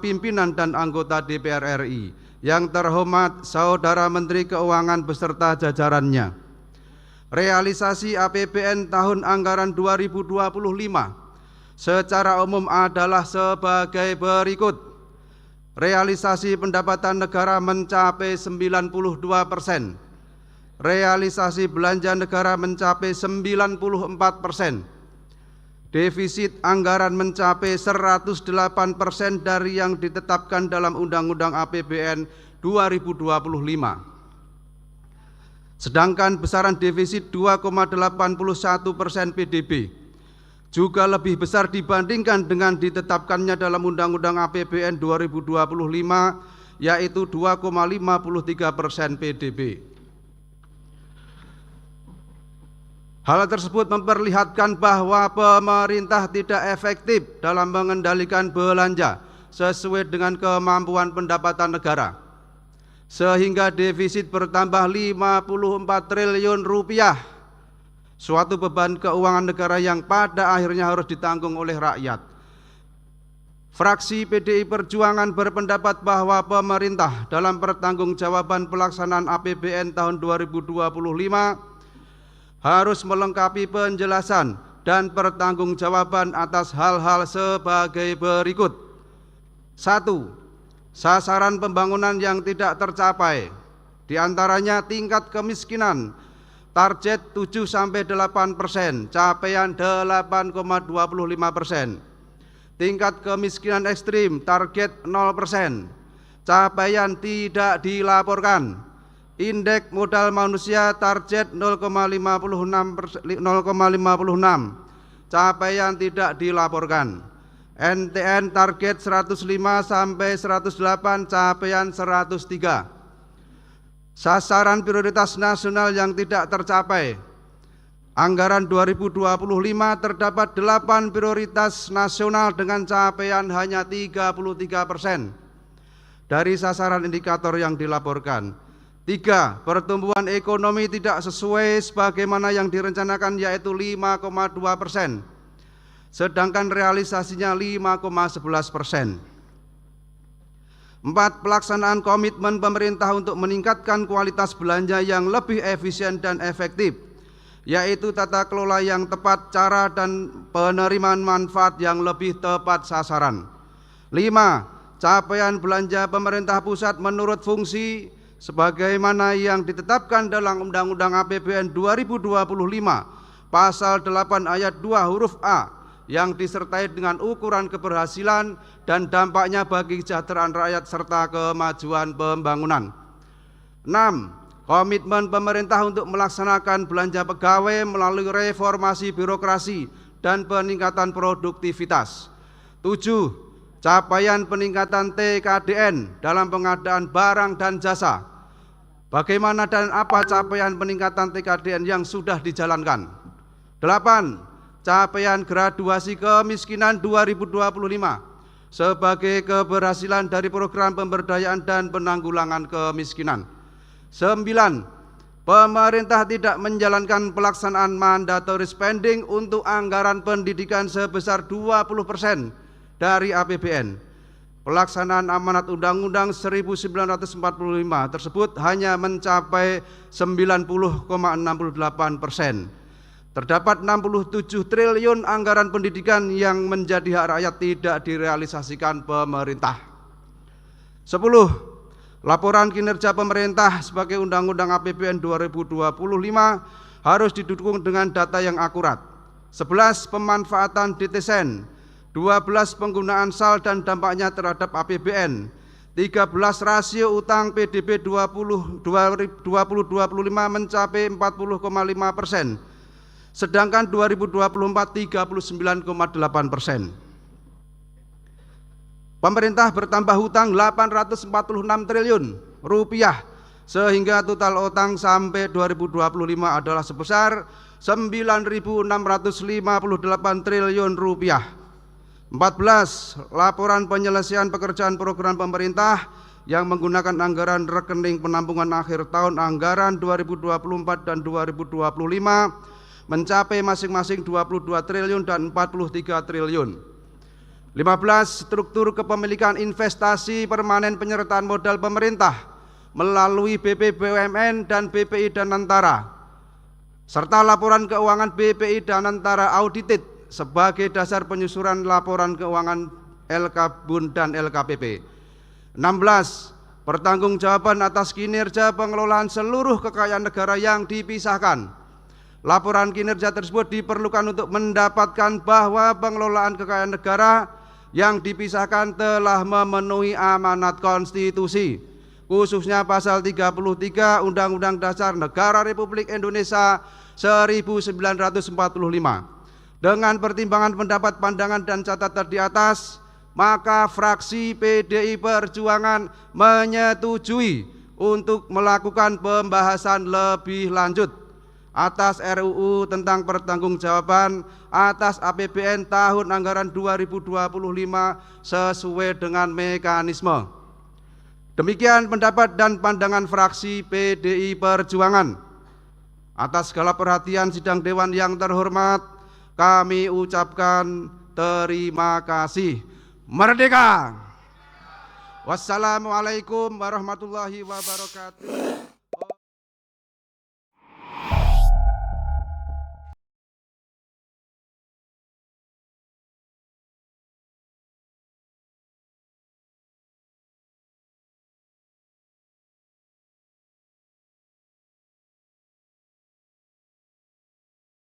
pimpinan dan anggota DPR RI, yang terhormat Saudara Menteri Keuangan beserta jajarannya. Realisasi APBN tahun anggaran 2025 secara umum adalah sebagai berikut. Realisasi pendapatan negara mencapai 92%. Realisasi belanja negara mencapai 94%. Defisit anggaran mencapai 108% dari yang ditetapkan dalam Undang-Undang APBN 2025. Sedangkan besaran defisit 2,81% PDB juga lebih besar dibandingkan dengan ditetapkannya dalam Undang-Undang APBN 2025, yaitu 2,53% PDB. Hal tersebut memperlihatkan bahwa pemerintah tidak efektif dalam mengendalikan belanja sesuai dengan kemampuan pendapatan negara, sehingga defisit bertambah 54 triliun rupiah, suatu beban keuangan negara yang pada akhirnya harus ditanggung oleh rakyat. Fraksi PDI Perjuangan berpendapat bahwa pemerintah dalam pertanggungjawaban pelaksanaan APBN tahun 2025 harus melengkapi penjelasan dan pertanggungjawaban atas hal-hal sebagai berikut. 1. Sasaran pembangunan yang tidak tercapai, diantaranya tingkat kemiskinan, target 7-8%, capaian 8,25%. Tingkat kemiskinan ekstrim, target 0%, capaian tidak dilaporkan. Indeks modal manusia target 0,56, capaian tidak dilaporkan. NTN target 105-108, capaian 103. Sasaran prioritas nasional yang tidak tercapai. Anggaran 2025 terdapat 8 prioritas nasional dengan capaian hanya 33% dari sasaran indikator yang dilaporkan. 3. Pertumbuhan ekonomi tidak sesuai sebagaimana yang direncanakan, yaitu 5,2%, sedangkan realisasinya 5,11%. 4. Pelaksanaan komitmen pemerintah untuk meningkatkan kualitas belanja yang lebih efisien dan efektif, yaitu tata kelola yang tepat, cara dan penerimaan manfaat yang lebih tepat sasaran. 5. Capaian belanja pemerintah pusat menurut fungsi sebagaimana yang ditetapkan dalam Undang-Undang APBN 2025 Pasal 8 Ayat 2 huruf A, yang disertai dengan ukuran keberhasilan dan dampaknya bagi kesejahteraan rakyat serta kemajuan pembangunan. 6. Komitmen pemerintah untuk melaksanakan belanja pegawai melalui reformasi birokrasi dan peningkatan produktivitas. 7. Capaian peningkatan TKDN dalam pengadaan barang dan jasa. Bagaimana dan apa capaian peningkatan TKDN yang sudah dijalankan? 8. Capaian graduasi kemiskinan 2025 sebagai keberhasilan dari program pemberdayaan dan penanggulangan kemiskinan. 9. Pemerintah tidak menjalankan pelaksanaan mandatory spending untuk anggaran pendidikan sebesar 20% dari APBN. Pelaksanaan amanat Undang-Undang 1945 tersebut hanya mencapai 90,68%. Terdapat 67 triliun anggaran pendidikan yang menjadi hak rakyat tidak direalisasikan pemerintah. 10. Laporan kinerja pemerintah sebagai Undang-Undang APBN 2025 harus didukung dengan data yang akurat. 11. Pemanfaatan DTSEN. 12. Penggunaan SAL dan dampaknya terhadap APBN. 13. Rasio utang PDB 2025 mencapai 40,5%, sedangkan 2024 39,8%. Pemerintah bertambah hutang 846 triliun rupiah, sehingga total utang sampai 2025 adalah sebesar 9.658 triliun rupiah. 14. Laporan penyelesaian pekerjaan program pemerintah yang menggunakan anggaran rekening penampungan akhir tahun anggaran 2024 dan 2025 mencapai masing-masing 22 triliun dan 43 triliun. 15. Struktur kepemilikan investasi permanen penyertaan modal pemerintah melalui BP BUMN dan BPI Danantara, serta laporan keuangan BPI Danantara audited sebagai dasar penyusuran laporan keuangan LK-BUN dan LKPP. 16. Pertanggungjawaban atas kinerja pengelolaan seluruh kekayaan negara yang dipisahkan. Laporan kinerja tersebut diperlukan untuk mendapatkan bahwa pengelolaan kekayaan negara yang dipisahkan telah memenuhi amanat konstitusi, khususnya pasal 33 Undang-Undang Dasar Negara Republik Indonesia 1945. Dengan pertimbangan pendapat, pandangan, dan catatan di atas, maka fraksi PDI Perjuangan menyetujui untuk melakukan pembahasan lebih lanjut atas RUU tentang pertanggungjawaban atas APBN tahun anggaran 2025 sesuai dengan mekanisme. Demikian pendapat dan pandangan fraksi PDI Perjuangan. Atas segala perhatian sidang dewan yang terhormat, kami ucapkan terima kasih. Merdeka! Wassalamualaikum warahmatullahi wabarakatuh.